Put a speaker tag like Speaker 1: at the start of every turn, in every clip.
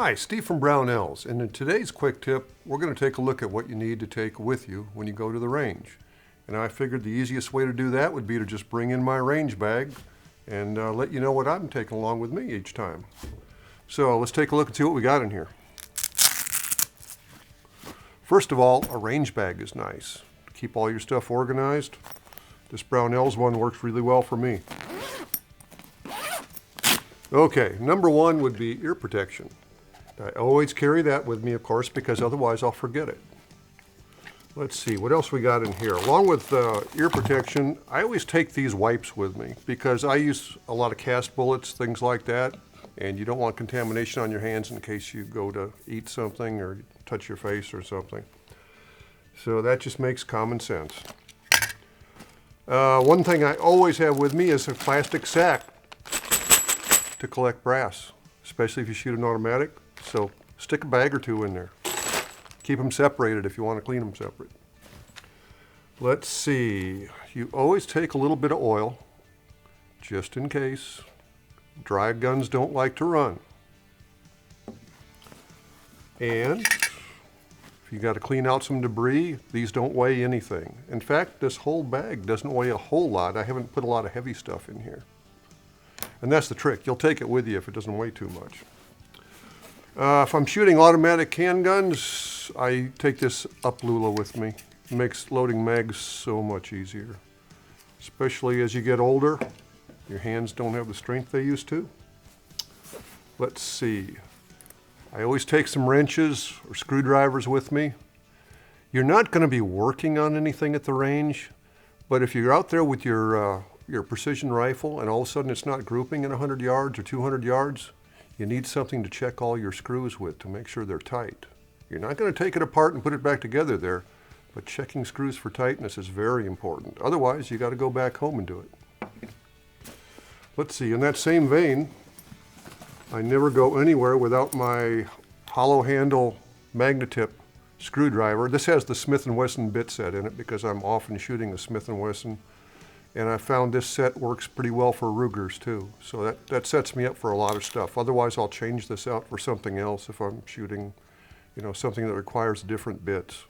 Speaker 1: Hi, Steve from Brownells, and in today's quick tip, we're going to take a look at what you need to take with you when you go to the range. And I figured the easiest way to do that would be to just bring in my range bag and let you know what I'm taking along with me each time. So let's take a look and see what we got in here. First of all, a range bag is nice. To keep all your stuff organized. This Brownells one works really well for me. Okay, number one would be ear protection. I always carry that with me, of course, because otherwise I'll forget it. Let's see, what else we got in here? Along with ear protection, I always take these wipes with me because I use a lot of cast bullets, things like that, and you don't want contamination on your hands in case you go to eat something or touch your face or something. So that just makes common sense. One thing I always have with me is a plastic sack to collect brass, especially if you shoot an automatic. So stick a bag or two in there. Keep them separated if you want to clean them separate. Let's see, you always take a little bit of oil, just in case. Dry guns don't like to run. And if you got to clean out some debris, these don't weigh anything. In fact, this whole bag doesn't weigh a whole lot. I haven't put a lot of heavy stuff in here. And that's the trick. You'll take it with you if it doesn't weigh too much. If I'm shooting automatic handguns, I take this up Lula with me. It makes loading mags so much easier. Especially as you get older, your hands don't have the strength they used to. Let's see. I always take some wrenches or screwdrivers with me. You're not going to be working on anything at the range, but if you're out there with your precision rifle and all of a sudden it's not grouping in 100 yards or 200 yards, you need something to check all your screws with to make sure they're tight. You're not going to take it apart and put it back together there, but checking screws for tightness is very important. Otherwise, you got to go back home and do it. Let's see, in that same vein, I never go anywhere without my hollow handle magna-tip screwdriver. This has the Smith & Wesson bit set in it because I'm often shooting a Smith & Wesson. And I found this set works pretty well for Rugers too. So that sets me up for a lot of stuff. Otherwise, I'll change this out for something else if I'm shooting, something that requires different bits.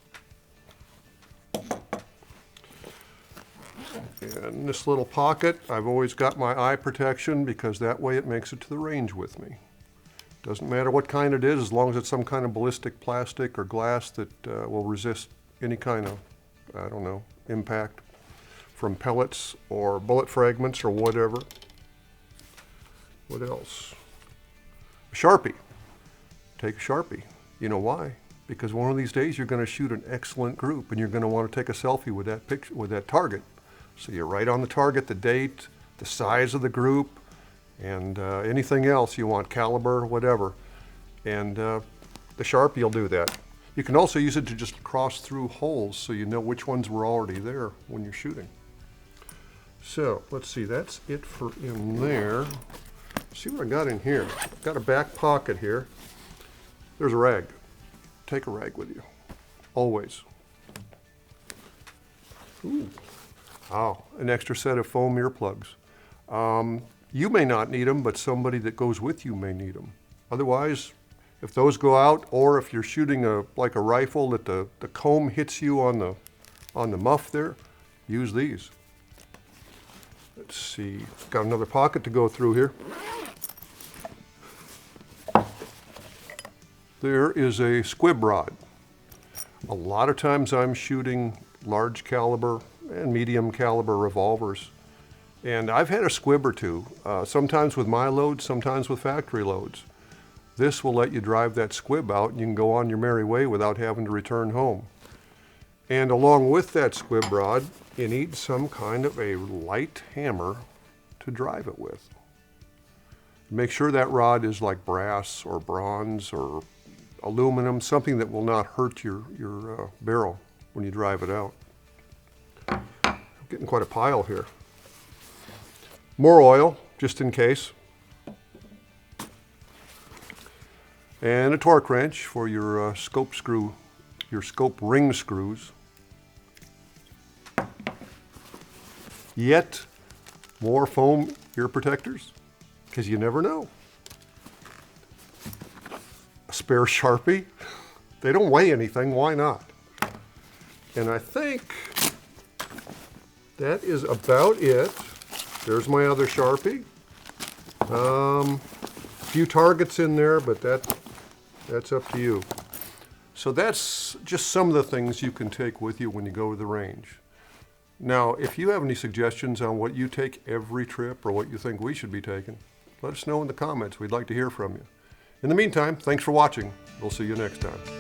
Speaker 1: And in this little pocket, I've always got my eye protection because that way it makes it to the range with me. Doesn't matter what kind it is, as long as it's some kind of ballistic plastic or glass that will resist any kind of, impact from pellets or bullet fragments or whatever. What else? A Sharpie. Take a Sharpie. You know why? Because one of these days you're going to shoot an excellent group and you're going to want to take a selfie with that picture, with that target. So you write on the target the date, the size of the group, and anything else you want, caliber, whatever. And the Sharpie will do that. You can also use it to just cross through holes so you know which ones were already there when you're shooting. So let's see, that's it for in there. Let's see what I got in here. I've got a back pocket here. There's a rag. Take a rag with you, always. Ooh. Oh, an extra set of foam earplugs. You may not need them, but somebody that goes with you may need them. Otherwise, if those go out, or if you're shooting like a rifle that the comb hits you on the muff there, use these. Let's see, got another pocket to go through here. There is a squib rod. A lot of times I'm shooting large caliber and medium caliber revolvers. And I've had a squib or two, sometimes with my loads, sometimes with factory loads. This will let you drive that squib out and you can go on your merry way without having to return home. And along with that squib rod, you need some kind of a light hammer to drive it with. Make sure that rod is like brass or bronze or aluminum, something that will not hurt your barrel when you drive it out. I'm getting quite a pile here. More oil, just in case. And a torque wrench for your scope screw, your scope ring screws. Yet more foam ear protectors, because you never know. spare Sharpie. They don't weigh anything, why not? And I think that is about it. There's my other Sharpie. Few targets in there, but that's up to you. So that's just some of the things you can take with you when you go to the range. Now, if you have any suggestions on what you take every trip or what you think we should be taking, let us know in the comments. We'd like to hear from you. In the meantime, thanks for watching. We'll see you next time.